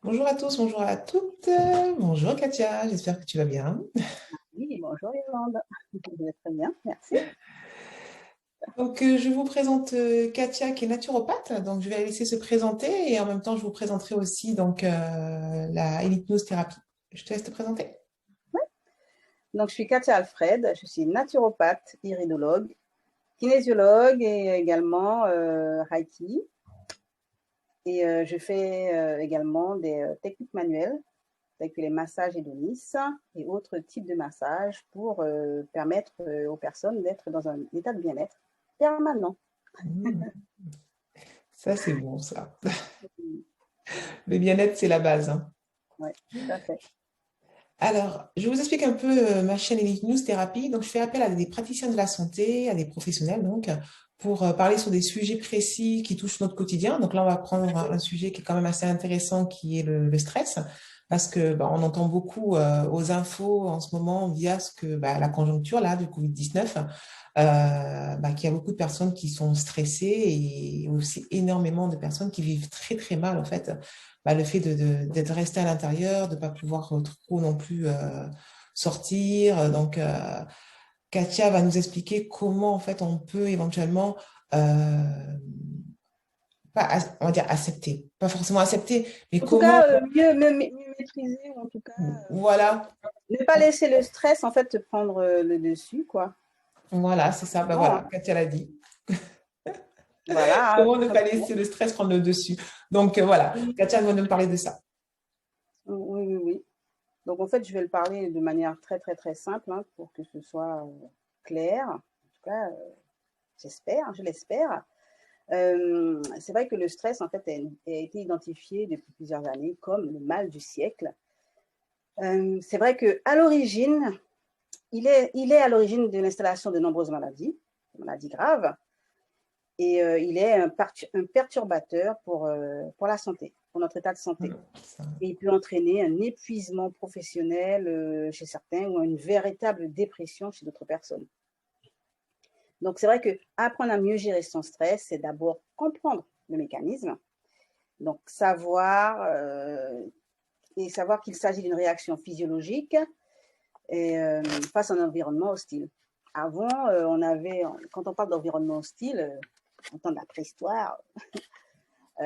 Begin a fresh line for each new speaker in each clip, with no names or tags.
Bonjour à tous, bonjour à toutes. Bonjour Katia, j'espère que tu vas bien.
Oui, bonjour Yolande. Je vais très bien, merci.
Je vous présente Katia qui est naturopathe. Donc, je vais la laisser se présenter et en même temps, je vous présenterai aussi la hypnose thérapie. Je te laisse te présenter.
Donc, je suis Katia Alfred, je suis naturopathe, iridologue, kinésiologue et également Reiki. Et je fais également des techniques manuelles, telles que les massages hédonistes et autres types de massages pour permettre aux personnes d'être dans un état de bien-être permanent.
Hmm, ça, c'est bon, ça. Le bien-être, c'est la base, hein.
Oui, tout à fait.
Alors, je vous explique un peu ma chaîne Elite News Thérapie. Donc, je fais appel à des praticiens de la santé, à des professionnels, donc, pour parler sur des sujets précis qui touchent notre quotidien. Donc là, on va prendre un sujet qui est quand même assez intéressant, qui est le stress, parce que bah, on entend beaucoup aux infos en ce moment via la conjoncture là du Covid-19, qu'il y a beaucoup de personnes qui sont stressées et aussi énormément de personnes qui vivent très très mal en fait le fait d'être resté à l'intérieur, de ne pas pouvoir trop non plus sortir. Katia va nous expliquer comment, en fait, on peut éventuellement, on va dire accepter, pas forcément accepter, mais
En tout
comment,
cas, mieux maîtriser, ou en tout cas,
voilà,
ne pas laisser le stress en fait prendre le dessus, quoi.
voilà, c'est ça,
Non,
voilà,
hein.
Katia l'a dit.
Voilà,
Comment
tout
ne pas
simplement.
laisser le stress prendre le dessus. Voilà,
Oui,
Katia va nous parler de ça.
oui, oui, oui. Donc en fait, je vais le parler de manière très, très, très simple, hein, pour que ce soit clair. En tout cas, j'espère, je l'espère. C'est vrai que le stress, en fait, a été identifié depuis plusieurs années comme le mal du siècle. C'est vrai que à l'origine, il est à l'origine de l'installation de nombreuses maladies graves, et il est un perturbateur pour la santé, pour notre état de santé.
Ça.
Et il peut entraîner un épuisement professionnel chez certains ou une véritable dépression chez d'autres personnes. Donc, c'est vrai que apprendre à mieux gérer son stress, c'est d'abord comprendre le mécanisme, donc savoir qu'il s'agit d'une réaction physiologique et, face à un environnement hostile. Avant, quand on parle d'environnement hostile, en temps de la préhistoire,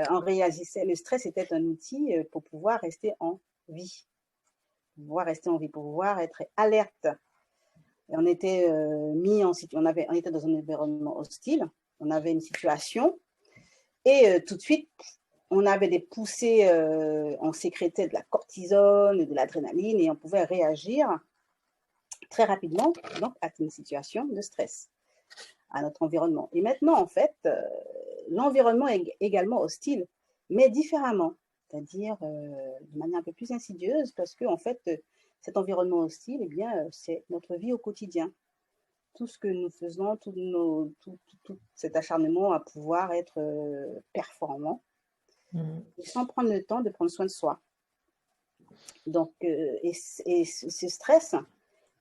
on réagissait, le stress était un outil pour pouvoir rester en vie, pour pouvoir être alerte. Et on était on était dans un environnement hostile, on avait une situation, et tout de suite, on avait des poussées, on sécrétait de la cortisone, de l'adrénaline, et on pouvait réagir très rapidement donc, à une situation de stress, à notre environnement. Et maintenant, en fait, l'environnement est également hostile, mais différemment, c'est-à-dire de manière un peu plus insidieuse, parce que en fait, cet environnement hostile, eh bien, c'est notre vie au quotidien. Tout ce que nous faisons, tout cet acharnement à pouvoir être performant,
Mm.
et sans prendre le temps de prendre soin de soi. Donc, et ce stress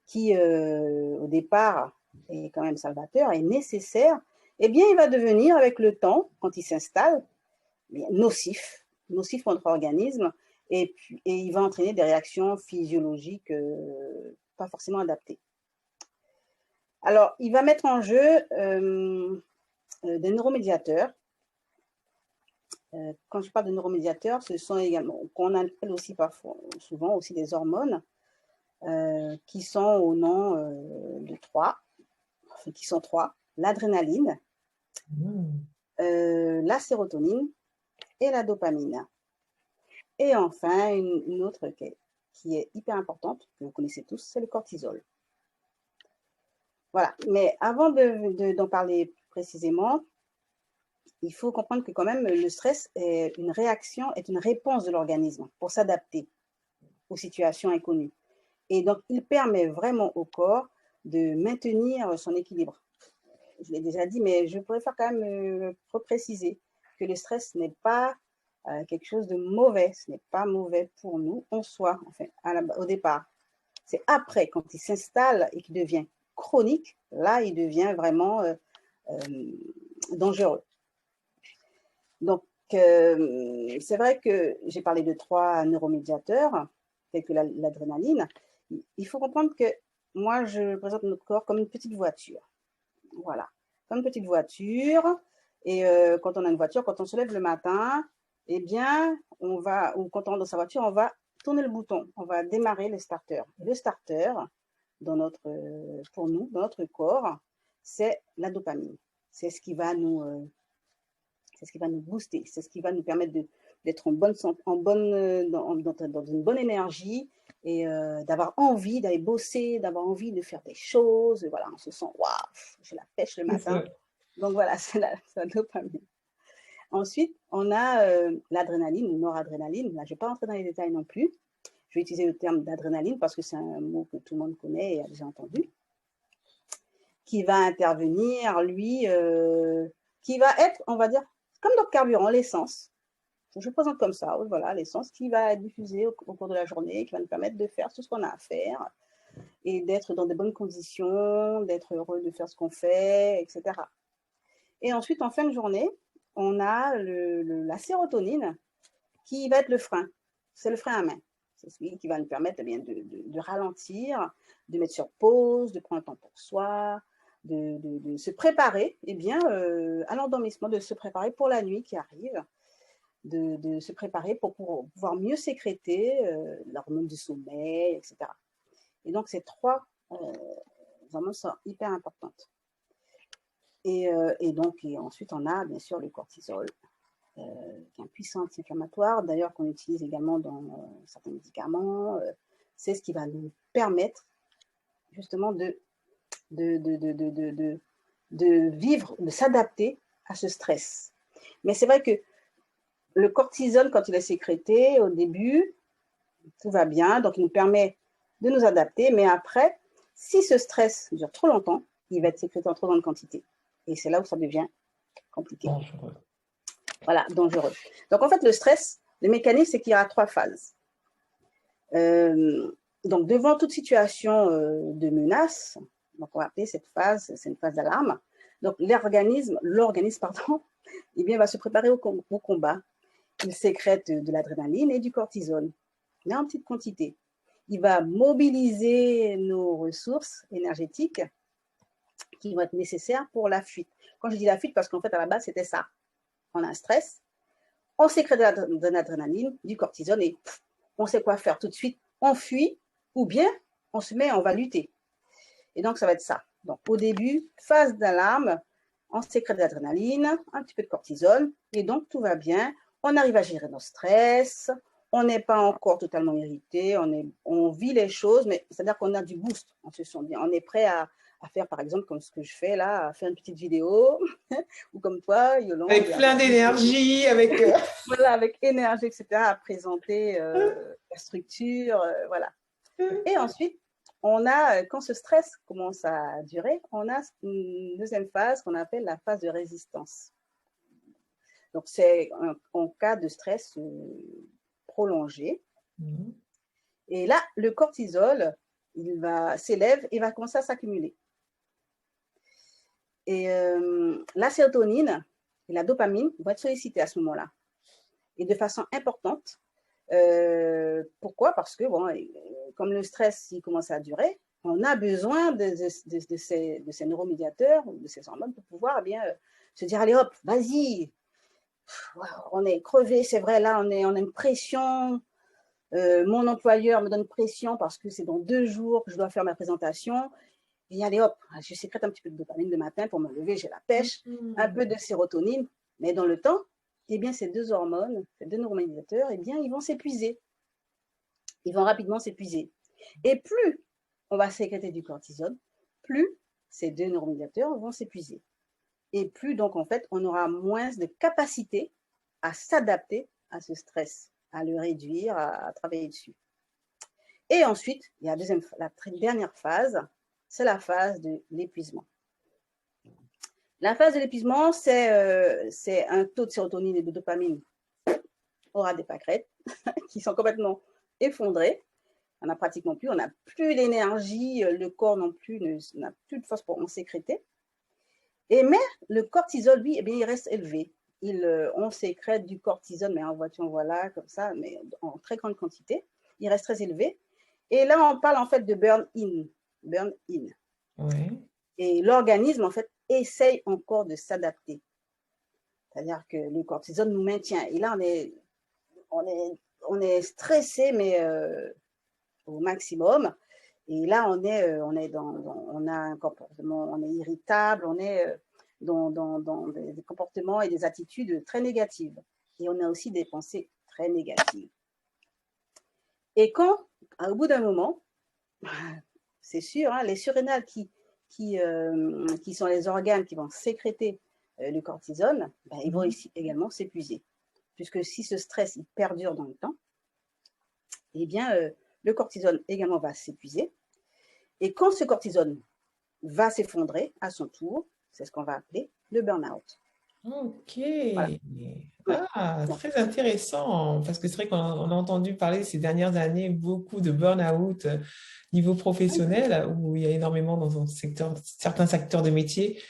qui, au départ, est quand même salvateur, est nécessaire, eh bien, il va devenir, avec le temps, quand il s'installe, nocif pour notre organisme, et il va entraîner des réactions physiologiques pas forcément adaptées. Alors, il va mettre en jeu des neuromédiateurs. Quand je parle de neuromédiateurs, ce sont également, qu'on appelle aussi parfois, souvent aussi des hormones, qui sont au nom de trois, enfin, qui sont trois: l'adrénaline,
Mm.
la sérotonine et la dopamine. Et enfin, une autre qui est hyper importante, que vous connaissez tous, c'est le cortisol. Voilà. Mais avant d'en parler précisément, il faut comprendre que quand même le stress est une réaction, est une réponse de l'organisme pour s'adapter aux situations inconnues. Et donc, il permet vraiment au corps de maintenir son équilibre. Je l'ai déjà dit, mais je préfère quand même repréciser que le stress n'est pas quelque chose de mauvais. Ce n'est pas mauvais pour nous en soi, enfin, au départ. C'est après, quand il s'installe et qu'il devient chronique, là, il devient vraiment dangereux. Donc, c'est vrai que j'ai parlé de 3 neuromédiateurs, tels que l'adrénaline. Il faut comprendre que moi, je présente notre corps comme une petite voiture. Voilà, comme une petite voiture. Et quand on a une voiture, quand on se lève le matin, eh bien, ou quand on rentre dans sa voiture, on va tourner le bouton, on va démarrer le starter. Et le starter, pour nous, dans notre corps, c'est la dopamine. C'est ce qui va nous booster, c'est ce qui va nous permettre d'être dans une bonne énergie et d'avoir envie d'aller bosser, d'avoir envie de faire des choses. Voilà, on se sent, waouh, j'ai la pêche le matin. Donc voilà, c'est la dopamine. Ensuite, on a l'adrénaline ou noradrénaline. Là, je ne vais pas rentrer dans les détails non plus. Je vais utiliser le terme d'adrénaline parce que c'est un mot que tout le monde connaît et a déjà entendu. Qui va intervenir, lui, qui va être, on va dire, comme notre carburant, l'essence. Je le présente comme ça, voilà, l'essence qui va être diffusée au cours de la journée, qui va nous permettre de faire tout ce qu'on a à faire et d'être dans de bonnes conditions, d'être heureux de faire ce qu'on fait, etc. Et ensuite, en fin de journée, on a la sérotonine qui va être le frein. C'est le frein à main. C'est celui qui va nous permettre de ralentir, de mettre sur pause, de prendre un temps pour soi, de se préparer à l'endormissement, de se préparer pour la nuit qui arrive, de se préparer pour pouvoir mieux sécréter l'hormone du sommeil, etc. Et donc, ces 3 hormones sont hyper importantes. Et ensuite, on a bien sûr le cortisol, qui est un puissant anti-inflammatoire, d'ailleurs qu'on utilise également dans certains médicaments. C'est ce qui va nous permettre justement de vivre, de s'adapter à ce stress. Mais c'est vrai que le cortisol, quand il est sécrété au début, tout va bien, donc il nous permet de nous adapter, mais après, si ce stress dure trop longtemps, il va être sécrété en trop grande quantité. Et c'est là où ça devient compliqué.
Dangereux.
Voilà, dangereux. Donc en fait, le stress, le mécanisme, c'est qu'il y a 3 phases. Donc devant toute situation de menace, donc on va appeler cette phase, c'est une phase d'alarme. Donc l'organisme, eh bien, va se préparer au combat. Il sécrète de l'adrénaline et du cortisol, mais en petite quantité. Il va mobiliser nos ressources énergétiques qui vont être nécessaires pour la fuite. Quand je dis la fuite, parce qu'en fait, à la base, c'était ça. On a un stress, on sécrète de l'adrénaline, du cortisol, et on sait quoi faire tout de suite. On fuit, ou bien on va lutter. Et donc, ça va être ça. Donc, au début, phase d'alarme, on sécrète de l'adrénaline, un petit peu de cortisol, et donc, tout va bien. On arrive à gérer nos stress, on n'est pas encore totalement irrité, on vit les choses, mais c'est-à-dire qu'on a du boost, on se sent bien. On est prêt à faire, par exemple, comme ce que je fais là, à faire une petite vidéo, ou comme toi, Yolande.
Avec plein d'énergie,
voilà, avec énergie, etc., à présenter la structure, voilà. Et ensuite, quand ce stress commence à durer, on a une deuxième phase qu'on appelle la phase de résistance. Donc, c'est en cas de stress prolongé. Et là, le cortisol, il s'élève et va commencer à s'accumuler. Et la sérotonine et la dopamine vont être sollicitées à ce moment-là. Et de façon importante. Pourquoi? Parce que, bon, comme le stress, il commence à durer, on a besoin de ces neuromédiateurs, de ces hormones pour pouvoir se dire, allez hop, vas-y, on est crevé, c'est vrai, là, on a une pression. Mon employeur me donne pression parce que c'est dans 2 jours que je dois faire ma présentation. Et allez hop, je sécrète un petit peu de dopamine le matin pour me lever, j'ai la pêche, un peu de sérotonine. Mais dans le temps, eh bien, ces 2 hormones, ces 2 neuromédiateurs, eh bien, ils vont s'épuiser. Ils vont rapidement s'épuiser. Et plus on va sécréter du cortisol, plus ces 2 neuromédiateurs vont s'épuiser. Et plus, donc, en fait, on aura moins de capacité à s'adapter à ce stress, à le réduire, à travailler dessus. Et ensuite, il y a la dernière phase, c'est la phase de l'épuisement. La phase de l'épuisement, c'est un taux de sérotonine et de dopamine aura des pâquerettes qui sont complètement effondrées. On n'a pratiquement plus, on n'a plus l'énergie, le corps non plus n'a plus de force pour en sécréter. Mais le cortisol, lui, eh bien, il reste élevé. on sécrète du cortisone, mais en voiture, voilà, comme ça, mais en très grande quantité. Il reste très élevé. Et là, on parle en fait de burn-in. Burn-in.
Oui.
Et l'organisme, en fait, essaye encore de s'adapter. C'est-à-dire que le cortisone nous maintient. Et là, on est, on est stressé, mais au maximum. Et là, on a un comportement, on est irritable, on est dans des comportements et des attitudes très négatives. Et on a aussi des pensées très négatives. Et quand, au bout d'un moment, c'est sûr, hein, les surrénales qui sont les organes qui vont sécréter le cortisone, ben, ils vont également s'épuiser. Puisque si ce stress il perdure dans le temps, eh bien, le cortisone également va s'épuiser. Et quand ce cortisone va s'effondrer à son tour, c'est ce qu'on va appeler le burn-out.
Ok.
Voilà. Oui.
Ah,
Donc,
très intéressant, parce que c'est vrai qu'on a entendu parler ces dernières années beaucoup de burn-out niveau professionnel, où il y a énormément dans un secteur, certains secteurs de métier,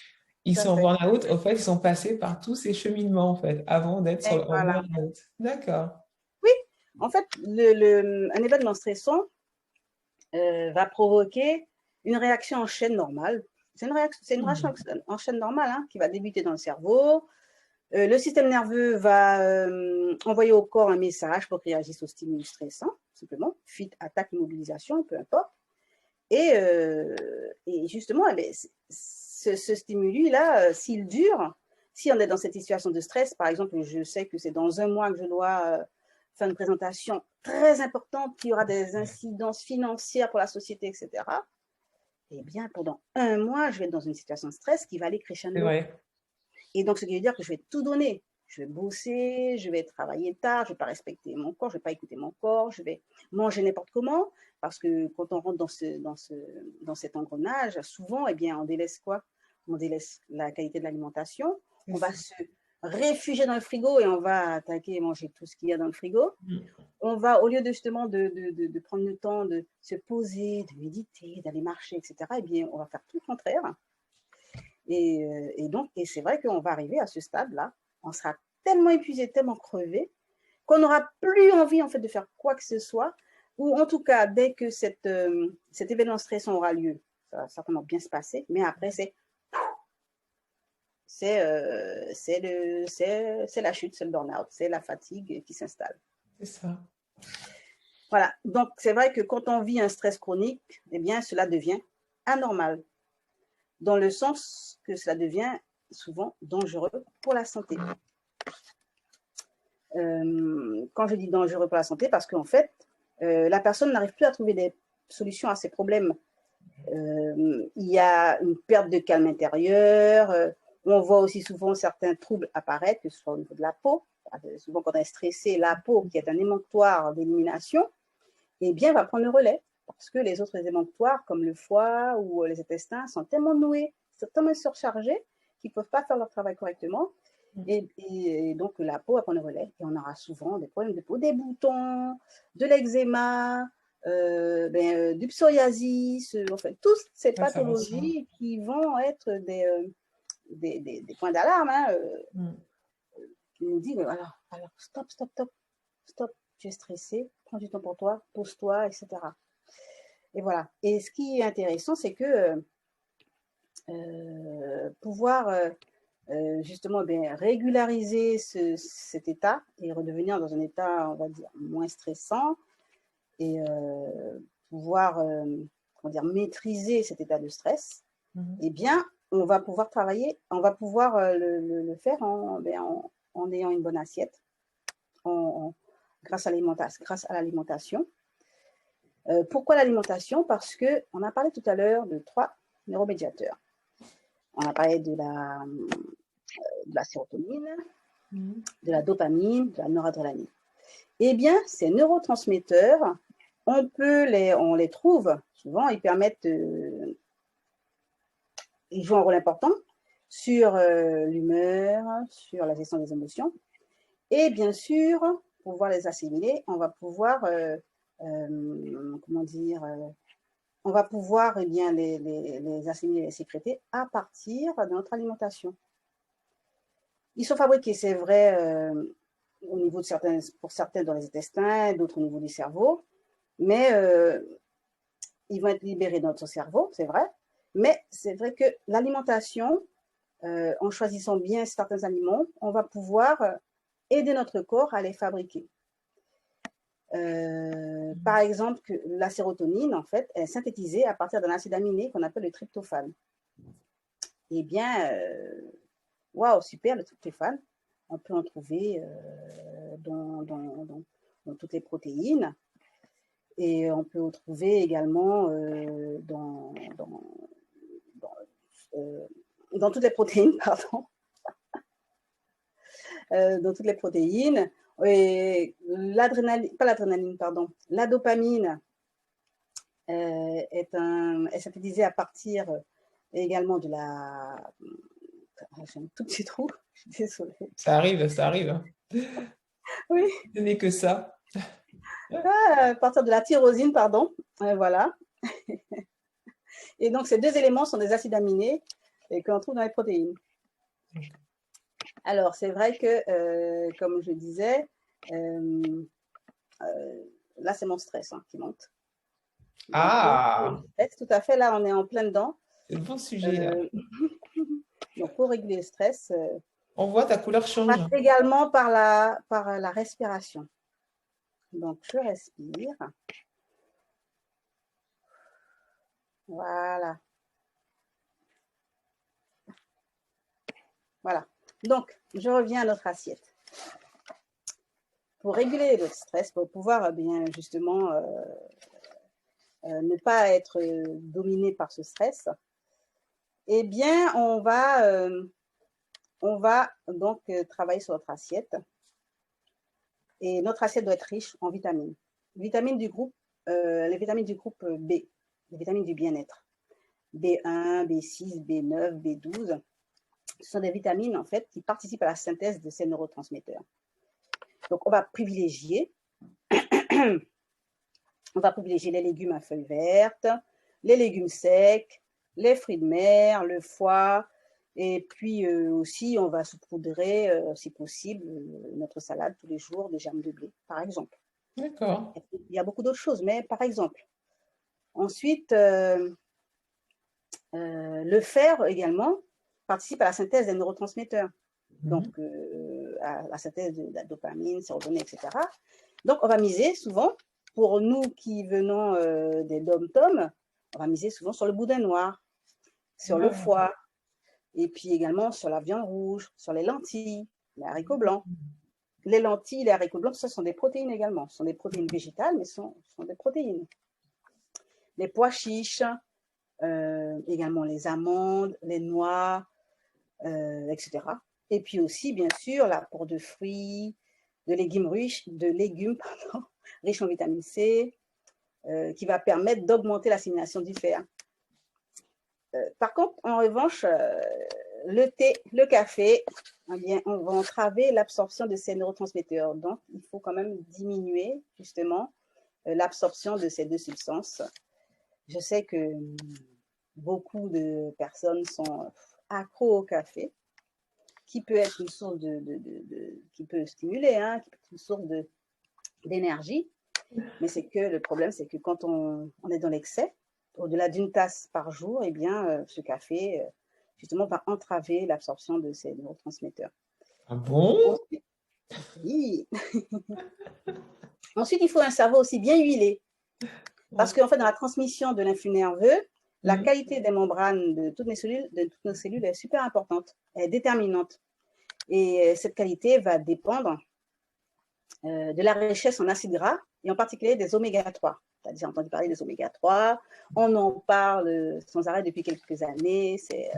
ils
tout à
sont en
fait.
burn-out, en fait, ils sont passés par tous ces cheminements, en fait, avant d'être
Et
en
voilà.
burn-out. D'accord.
Oui, en fait, un événement stressant va provoquer une réaction en chaîne normale. C'est une réaction en chaîne normale hein, qui va débuter dans le cerveau. Le système nerveux va envoyer au corps un message pour qu'il réagisse au stimuli stressant, simplement, fuite, attaque, immobilisation, peu importe. Et justement, eh bien, ce stimuli-là, s'il dure, si on est dans cette situation de stress, par exemple, je sais que c'est dans un mois que je dois faire une présentation très importante qui aura des incidences financières pour la société, etc. Eh bien, pendant un mois, je vais être dans une situation de stress qui va aller
C'est
crescendo.
vrai.
Et donc, ce qui veut dire que je vais tout donner. Je vais bosser, je vais travailler tard, je ne vais pas respecter mon corps, je ne vais pas écouter mon corps, je vais manger n'importe comment. Parce que quand on rentre dans cet engrenage, souvent, eh bien, on délaisse quoi? On délaisse la qualité de l'alimentation. On va se réfugier dans le frigo et on va attaquer et manger tout ce qu'il y a dans le frigo. On va, au lieu de justement de prendre le temps de se poser, de méditer, d'aller marcher, etc., eh bien, on va faire tout le contraire. Et c'est vrai qu'on va arriver à ce stade-là, on sera tellement épuisé, tellement crevé, qu'on n'aura plus envie en fait de faire quoi que ce soit, ou en tout cas, dès que cet événement stressant aura lieu, ça va certainement bien se passer, mais après, c'est la chute, c'est le burn-out, c'est la fatigue qui s'installe.
C'est ça.
Voilà, donc c'est vrai que quand on vit un stress chronique, eh bien, cela devient anormal, dans le sens que cela devient souvent dangereux pour la santé. Quand je dis dangereux pour la santé, parce qu'en fait, la personne n'arrive plus à trouver des solutions à ses problèmes. Il y a une perte de calme intérieur. On voit aussi souvent certains troubles apparaître, que ce soit au niveau de la peau. Souvent, quand on est stressé, la peau, qui est un émonctoire d'élimination, eh bien, va prendre le relais. Parce que les autres émonctoires, comme le foie ou les intestins, sont tellement noués, sont tellement surchargés qu'ils ne peuvent pas faire leur travail correctement. Et donc, la peau va prendre le relais. Et on aura souvent des problèmes de peau, des boutons, de l'eczéma, du psoriasis, en fait, toutes ces
Ah, ça ressort.
pathologies qui vont être des points d'alarme hein, qui nous disent alors stop, stop, stop, stop, tu es stressé, prends du temps pour toi, pose-toi, etc. Et voilà. Et ce qui est intéressant, c'est que pouvoir justement régulariser cet état et redevenir dans un état, on va dire, moins stressant et pouvoir comment dire, maîtriser cet état de stress, eh bien, on va pouvoir travailler, on va pouvoir le faire en ayant une bonne assiette, grâce à l'alimentation. Pourquoi l'alimentation? Parce qu'on a parlé tout à l'heure de 3 neuromédiateurs. On a parlé de la sérotonine, de la dopamine, de la noradrénaline. Eh bien, ces neurotransmetteurs, on les trouve souvent, ils permettent, ils jouent un rôle important sur l'humeur, sur la gestion des émotions. Et bien sûr, pour pouvoir les assimiler, on va pouvoir, comment dire, on va pouvoir eh bien, les assimiler, les sécréter à partir de notre alimentation. Ils sont fabriqués, c'est vrai, au niveau de pour certains dans les intestins, d'autres au niveau du cerveau, mais ils vont être libérés dans notre cerveau, c'est vrai. Mais c'est vrai que l'alimentation, en choisissant bien certains aliments, on va pouvoir aider notre corps à les fabriquer. Par exemple, que la sérotonine, en fait, est synthétisée à partir d'un acide aminé qu'on appelle le tryptophane. Eh bien, waouh, super, le tryptophane, on peut en trouver dans toutes les protéines. Et on peut en trouver également dans toutes les protéines, pardon. Dans toutes les protéines. Et l'adrénaline, pas l'adrénaline, pardon, la dopamine est synthétisée à partir également de la... J'ai un tout petit trou, je suis désolée.
Ça arrive, ça arrive.
Oui.
Ce n'est que ça.
À partir de la tyrosine, pardon. Voilà. Et donc, ces deux éléments sont des acides aminés que l'on trouve dans les protéines. Alors, c'est vrai que, comme je disais, là, c'est mon stress qui monte.
Ah,
stress, tout à fait, là, on est en plein dedans.
c'est le bon sujet, là.
Donc, pour réguler le stress,
On voit ta couleur
on
change.
passe également par la respiration. Donc, je respire. Voilà. Voilà. Donc, je reviens à notre assiette. Pour réguler le stress, pour pouvoir bien justement ne pas être dominé par ce stress, eh bien, on va donc travailler sur notre assiette. Et notre assiette doit être riche en vitamines. Vitamines du groupe, les vitamines du groupe B, les vitamines du bien-être. B1, B6, B9, B12. Ce sont des vitamines, en fait, qui participent à la synthèse de ces neurotransmetteurs. Donc, on va privilégier les légumes à feuilles vertes, les légumes secs, les fruits de mer, le foie, et puis aussi, on va saupoudrer, si possible, notre salade tous les jours de germes de blé, par exemple.
D'accord.
Il y a beaucoup d'autres choses, mais par exemple. Ensuite, le fer également participe à la synthèse des neurotransmetteurs, donc à la synthèse de la dopamine, sérotonine, etc. Donc, on va miser souvent, pour nous qui venons des dom-toms, on va miser souvent sur le boudin noir, sur le foie, et puis également sur la viande rouge, sur les lentilles, les haricots blancs. Les lentilles, les haricots blancs, ce sont des protéines également. Ce sont des protéines végétales, mais ce sont des protéines. Les pois chiches, également les amandes, les noix, etc. Et puis aussi, bien sûr, l'apport de fruits, de légumes riches en vitamine C, qui va permettre d'augmenter l'assimilation du fer. Par contre, en revanche, le thé, le café, eh bien, on va entraver l'absorption de ces neurotransmetteurs. Donc, il faut quand même diminuer justement l'absorption de ces deux substances. Je sais que beaucoup de personnes sont accros au café, qui peut être une source qui peut stimuler, qui peut être une source d'énergie. Mais c'est que le problème, c'est que quand on est dans l'excès, au-delà d'une tasse par jour, eh bien, ce café, justement, va entraver l'absorption de ces neurotransmetteurs.
Ah bon?
Ensuite, oui. Ensuite, il faut un cerveau aussi bien huilé. Parce qu'en fait, dans la transmission de l'influx nerveux, la qualité des membranes de toutes nos cellules est super importante, est déterminante. Et cette qualité va dépendre de la richesse en acides gras, et en particulier des oméga-3. Tu as déjà entendu parler des oméga-3. On en parle sans arrêt depuis quelques années. C'est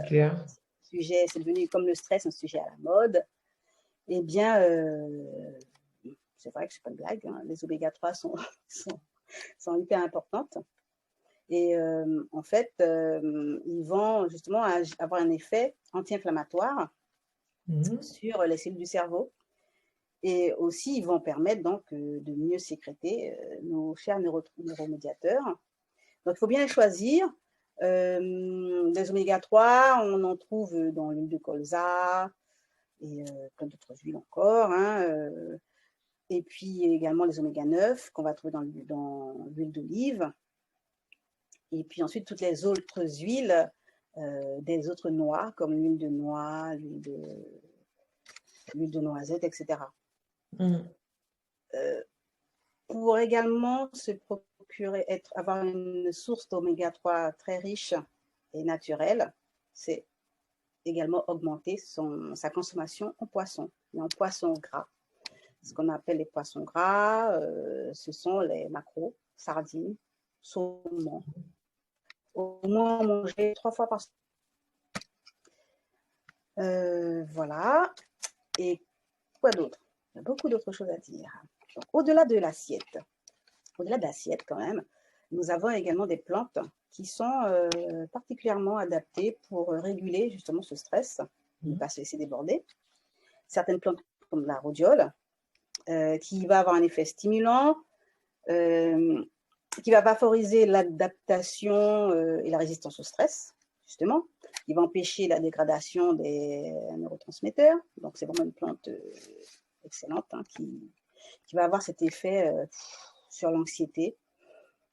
devenu comme le stress, un sujet à la mode. Eh bien, c'est vrai que ce n'est pas une blague. Les oméga-3 sont hyper importantes. Et en fait, ils vont justement avoir un effet anti-inflammatoire sur les cellules du cerveau. Et aussi, ils vont permettre donc de mieux sécréter nos chers neuromédiateurs. Donc, il faut bien les choisir. Les oméga-3, on en trouve dans l'huile de colza, et plein d'autres huiles encore, hein, et puis également les oméga 9 qu'on va trouver dans l'huile d'olive. Et puis ensuite, toutes les autres huiles des autres noix, comme l'huile de noix, l'huile de noisette, etc. Pour également se procurer, avoir une source d'oméga 3 très riche et naturelle, c'est également augmenter sa consommation en poisson, et en poisson gras. Ce qu'on appelle les poissons gras, ce sont les maquereaux, sardines, saumon. Au moins manger 3 fois par semaine. Voilà. Et quoi d'autre? Il y a beaucoup d'autres choses à dire. Donc, au-delà de l'assiette quand même, nous avons également des plantes qui sont particulièrement adaptées pour réguler justement ce stress, ne pas se laisser déborder. Certaines plantes comme la rhodiole, qui va avoir un effet stimulant, qui va favoriser l'adaptation et la résistance au stress, justement, qui va empêcher la dégradation des neurotransmetteurs. Donc, c'est vraiment une plante excellente, hein, qui va avoir cet effet sur l'anxiété,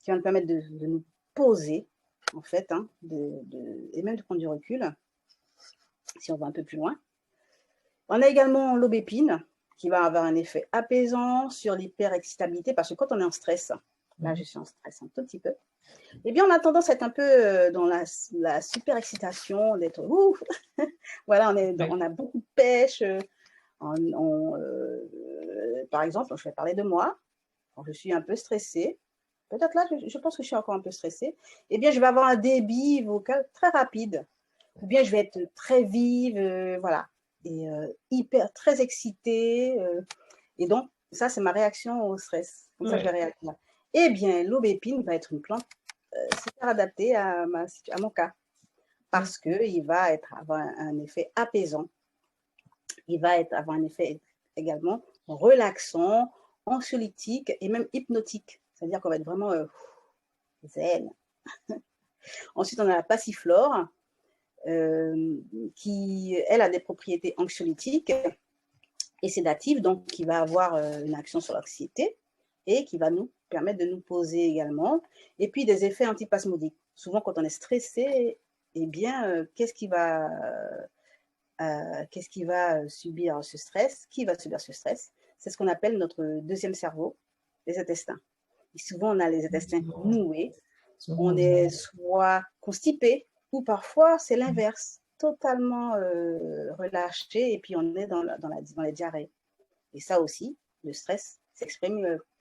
qui va nous permettre de nous poser, en fait, hein, et même de prendre du recul, si on va un peu plus loin. On a également l'aubépine, qui va avoir un effet apaisant sur l'hyperexcitabilité, parce que quand on est en stress, là je suis en stress un tout petit peu, eh bien on a tendance à être un peu dans la super excitation, d'être ouf, voilà, on a beaucoup de pêche. Par exemple, je vais parler de moi, quand je suis un peu stressée, peut-être là je pense que je suis encore un peu stressée, eh bien je vais avoir un débit vocal très rapide, ou bien je vais être très vive, voilà, et très excitée, et donc ça c'est ma réaction au stress, comme ça je vais réagir. Eh bien l'aubépine va être une plante super adaptée à mon cas, parce qu'il va avoir un effet apaisant, il va avoir un effet également relaxant, anxiolytique et même hypnotique, c'est-à-dire qu'on va être vraiment zen. Ensuite on a la passiflore, qui, elle, a des propriétés anxiolytiques et sédatives, donc qui va avoir une action sur l'anxiété et qui va nous permettre de nous poser également. Et puis des effets antispasmodiques. Souvent, quand on est stressé, eh bien, qu'est-ce qui va subir ce stress? Qui va subir ce stress? C'est ce qu'on appelle notre deuxième cerveau, les intestins. Et souvent, on a les intestins noués, on est soit constipé, ou parfois c'est l'inverse, totalement relâché, et puis on est dans les diarrhées. Et ça aussi, le stress peut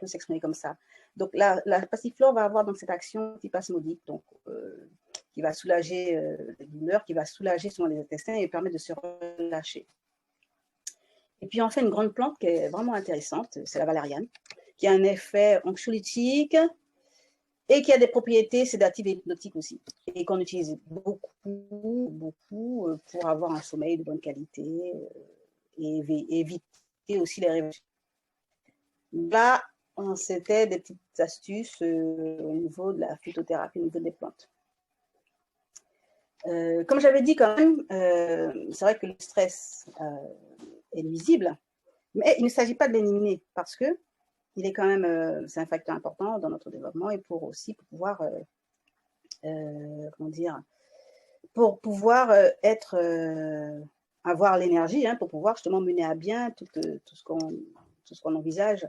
s'exprimer comme ça. Donc la passiflore va avoir donc cette action antispasmodique, donc qui va soulager les douleurs, qui va soulager souvent les intestins et permettre de se relâcher. Et puis enfin, une grande plante qui est vraiment intéressante, c'est la valériane, qui a un effet anxiolytique et qui a des propriétés sédatives et hypnotiques aussi, et qu'on utilise beaucoup pour avoir un sommeil de bonne qualité et éviter aussi les réveils. Là, c'était des petites astuces au niveau de la phytothérapie, au niveau des plantes. Comme j'avais dit quand même, c'est vrai que le stress est nuisible, mais il ne s'agit pas de l'éliminer parce que il est quand même, c'est un facteur important dans notre développement et pour pouvoir, comment dire, pour pouvoir avoir l'énergie, hein, pour pouvoir justement mener à bien tout ce qu'on envisage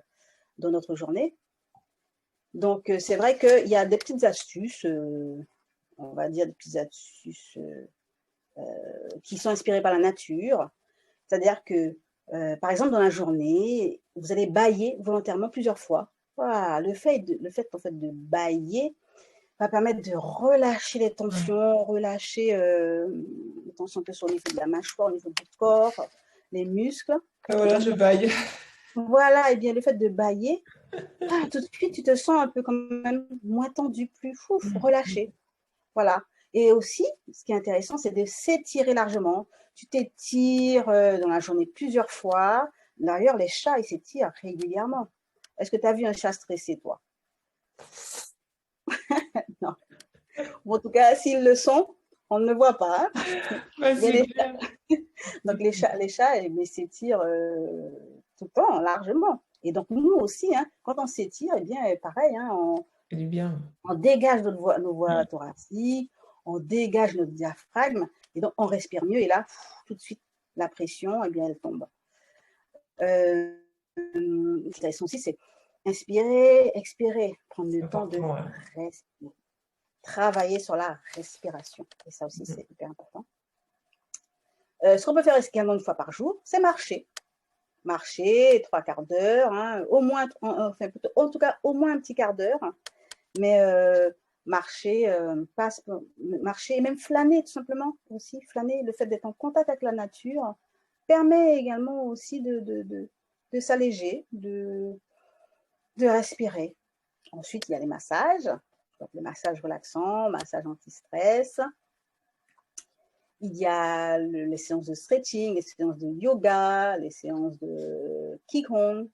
dans notre journée. Donc, c'est vrai qu'il y a des petites astuces, on va dire des petites astuces qui sont inspirées par la nature. C'est-à-dire que, par exemple, dans la journée, vous allez bâiller volontairement plusieurs fois. Voilà, le fait en fait, de bâiller va permettre de relâcher les tensions, relâcher les tensions que ce soit au niveau de la mâchoire, au niveau du corps, les muscles.
Voilà, je baille.
Voilà, et bien le fait de bâiller, tout de suite, tu te sens un peu quand même moins tendu, plus relâché. Voilà. Et aussi, ce qui est intéressant, c'est de s'étirer largement. Tu t'étires dans la journée plusieurs fois. D'ailleurs, les chats, ils s'étirent régulièrement. Est-ce que tu as vu un chat stressé, toi? Non. Bon, en tout cas, s'ils le sont, on ne le voit pas. Hein.
Bah,
Il y a Donc, les chats ils s'étirent tout le temps, largement. Et donc, nous aussi, hein, quand on s'étire, eh bien, pareil, hein,
C'est du bien.
on dégage nos voies
Mm.
thoraciques, on dégage notre diaphragme, et donc on respire mieux. Et là, tout de suite, la pression, eh bien, elle tombe. L'intéressant aussi, c'est inspirer, expirer, prendre le
C'est
temps de
important, ouais.
respirer, travailler sur la respiration. Et ça aussi,
Mm.
c'est hyper important. Ce qu'on peut faire également une fois par jour, c'est marcher. Marcher 3/4 d'heure, hein, au moins, enfin, plutôt, en tout cas, au moins un petit quart d'heure. Mais marcher, marcher et même flâner tout simplement aussi. Flâner, le fait d'être en contact avec la nature permet également aussi de s'alléger, de respirer. Ensuite, il y a les massages. Donc, le massage relaxant, massage anti-stress. Il y a les séances de stretching, les séances de yoga, les séances de Qigong.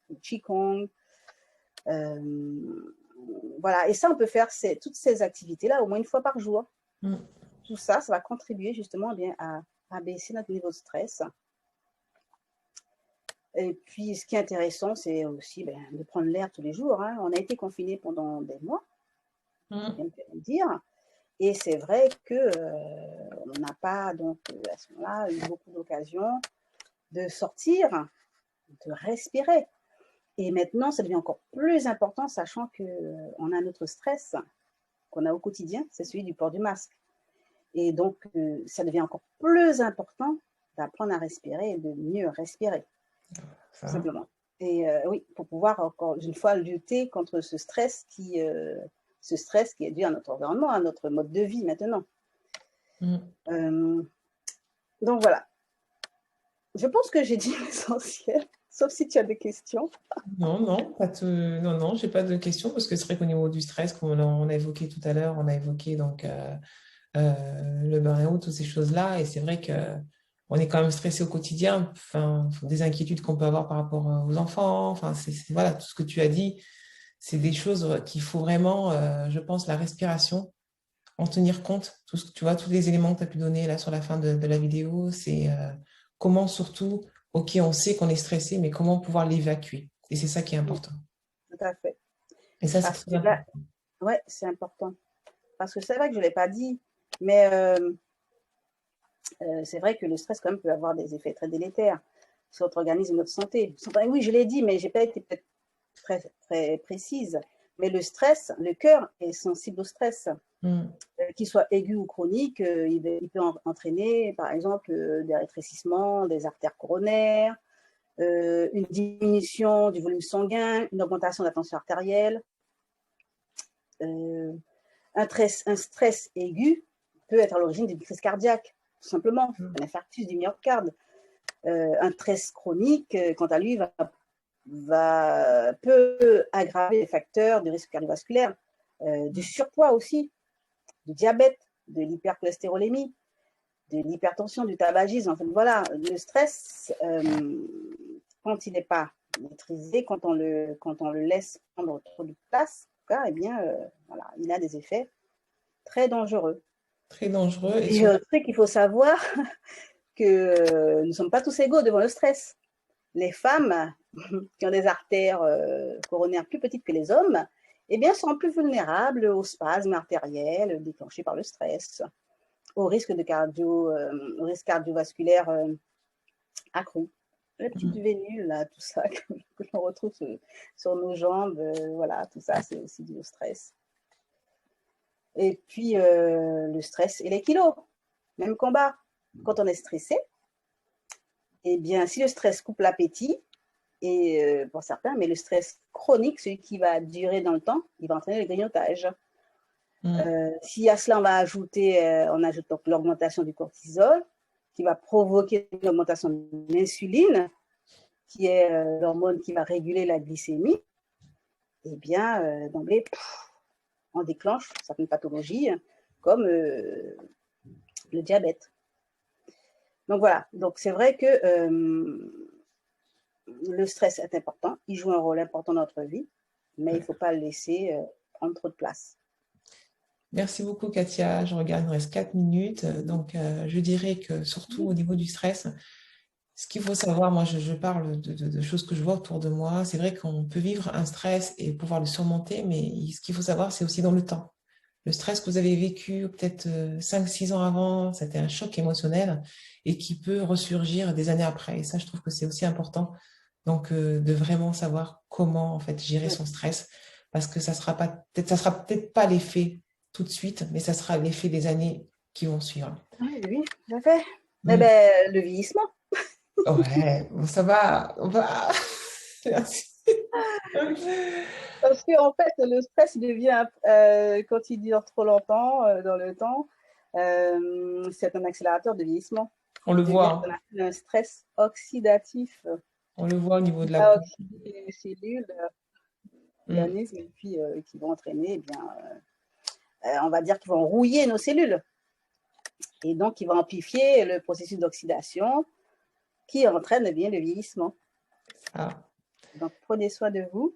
Voilà, et ça, on peut faire toutes ces activités-là au moins une fois par jour.
Mm.
Tout ça, ça va contribuer justement eh bien, à baisser notre niveau de stress. Et puis, ce qui est intéressant, c'est aussi de prendre l'air tous les jours. Hein. On a été confinés pendant des mois,
Mm.
bien le dire. Et c'est vrai qu'on n'a pas, donc, à ce moment-là, eu beaucoup d'occasions de sortir, de respirer. Et maintenant, ça devient encore plus important, sachant qu'on a notre stress qu'on a au quotidien, c'est celui du port du masque. Et donc, ça devient encore plus important d'apprendre à respirer et de mieux respirer, tout
Ça.
simplement. Et oui, pour pouvoir encore une fois lutter contre ce stress qui est dû à notre environnement, à notre mode de vie maintenant.
Mm.
Donc voilà, je pense que j'ai dit l'essentiel, sauf si tu as des questions.
Non, non, non, non, j'ai pas de questions parce que c'est vrai qu'au niveau du stress, comme on a évoqué tout à l'heure, on a évoqué donc le burn-out, toutes ces choses-là, et c'est vrai que on est quand même stressé au quotidien, enfin, des inquiétudes qu'on peut avoir par rapport aux enfants, enfin, voilà, tout ce que tu as dit, c'est des choses qu'il faut vraiment, je pense, la respiration, en tenir compte, tout ce que tu vois, tous les éléments que tu as pu donner là sur la fin de la vidéo, c'est comment surtout, ok, on sait qu'on est stressé, mais comment pouvoir l'évacuer. Et c'est ça qui est
Oui,
important.
tout à fait.
Et ça, c'est
Parce
très
que là,
important.
ouais, c'est important. Parce que c'est vrai que je ne l'ai pas dit, mais c'est vrai que le stress quand même peut avoir des effets très délétères sur notre organisme et notre santé. Oui, je l'ai dit, mais je n'ai pas été peut-être très, très précise. Mais le stress, le cœur est sensible au stress,
Mm.
qu'il soit aigu ou chronique. Il peut entraîner, par exemple, des rétrécissements des artères coronaires, une diminution du volume sanguin, une augmentation de la tension artérielle. Un stress aigu peut être à l'origine d'une crise cardiaque, tout simplement, un infarctus du myocarde. Un stress chronique, quant à lui, peut aggraver les facteurs de risque cardiovasculaire, du surpoids aussi, du diabète, de l'hypercholestérolémie, de l'hypertension, du tabagisme. En fait, voilà, le stress, quand il n'est pas maîtrisé, quand on le laisse prendre trop de place, eh bien, voilà, il a des effets très dangereux.
Très dangereux et
Et
surtout,
truc qu'il faut savoir que nous ne sommes pas tous égaux devant le stress. Les femmes qui ont des artères coronaires plus petites que les hommes, eh bien, sont plus vulnérables aux spasmes artériels déclenchés par le stress, au risque cardiovasculaire accru. Les petites vénules, là, tout ça que l'on retrouve sur nos jambes, voilà, tout ça, c'est aussi dû au stress. Et puis, le stress et les kilos, même combat. Quand on est stressé, eh bien, si le stress coupe l'appétit, et pour certains, mais le stress chronique, celui qui va durer dans le temps, il va entraîner le grignotage. Si à cela on ajoute donc l'augmentation du cortisol, qui va provoquer l'augmentation de l'insuline, qui est l'hormone qui va réguler la glycémie, eh bien, d'emblée, on déclenche certaines pathologies comme le diabète. Donc voilà, donc c'est vrai que le stress est important, il joue un rôle important dans notre vie, mais il ne faut pas le laisser prendre trop de place.
Merci beaucoup, Katia. Je regarde, il nous reste 4 minutes. Donc, je dirais que surtout au niveau du stress, ce qu'il faut savoir, moi, je parle de choses que je vois autour de moi. C'est vrai qu'on peut vivre un stress et pouvoir le surmonter, mais ce qu'il faut savoir, c'est aussi dans le temps. Le stress que vous avez vécu peut-être 5, 6 ans avant, c'était un choc émotionnel et qui peut ressurgir des années après. Et ça, je trouve que c'est aussi important. Donc, de vraiment savoir comment, en fait, gérer
Oui,
son stress. Parce que ça sera peut-être pas l'effet tout de suite, mais ça sera l'effet des années qui vont suivre.
oui, oui, tout à fait. Eh
Mm.
ben, le vieillissement.
Ouais, bon, ça va, on va. Merci.
Parce qu'en fait, le stress devient, quand il dure trop longtemps dans le temps, c'est un accélérateur de vieillissement.
On le
Il
voit,
devient ce qu'on
hein.
appelle un stress oxydatif
On le voit au niveau
qui
de la
va
peau.
oxyder les cellules
Mm.
l'organisme et puis qui vont entraîner, eh bien, on va dire qu'ils vont rouiller nos cellules. Et donc, ils vont amplifier le processus d'oxydation qui entraîne bien le vieillissement.
Ça,
Donc, prenez soin de vous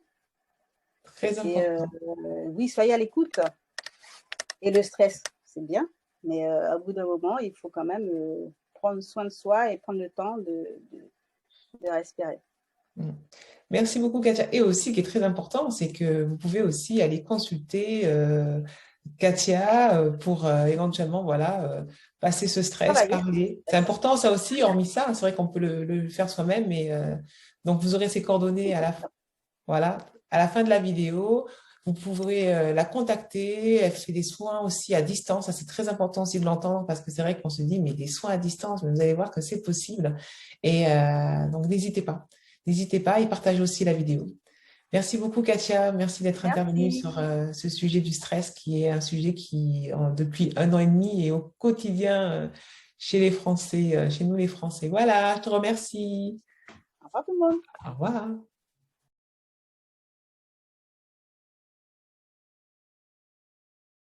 très
et
important.
oui, soyez à l'écoute. Et le stress, c'est bien, mais au bout d'un moment, il faut quand même prendre soin de soi et prendre le temps de respirer.
Mm. Merci beaucoup, Katia. Et aussi, qui est très important, c'est que vous pouvez aussi aller consulter Katia pour éventuellement voilà, passer ce stress,
Travailler.
parler. C'est important, ça aussi, hormis ça, c'est vrai qu'on peut le faire soi-même, mais donc vous aurez ses coordonnées voilà, à la fin de la vidéo. Vous pourrez la contacter. Elle fait des soins aussi à distance. Ça, c'est très important aussi de l'entendre parce que c'est vrai qu'on se dit, mais des soins à distance, mais vous allez voir que c'est possible. Et donc, n'hésitez pas. N'hésitez pas et partagez aussi la vidéo. Merci beaucoup, Katia. Merci d'être intervenue
Merci.
sur ce sujet du stress qui est un sujet qui, depuis 1 an et demi, est au quotidien chez les Français, chez nous les Français. Voilà, je te remercie.
Au revoir tout le monde.
Au revoir.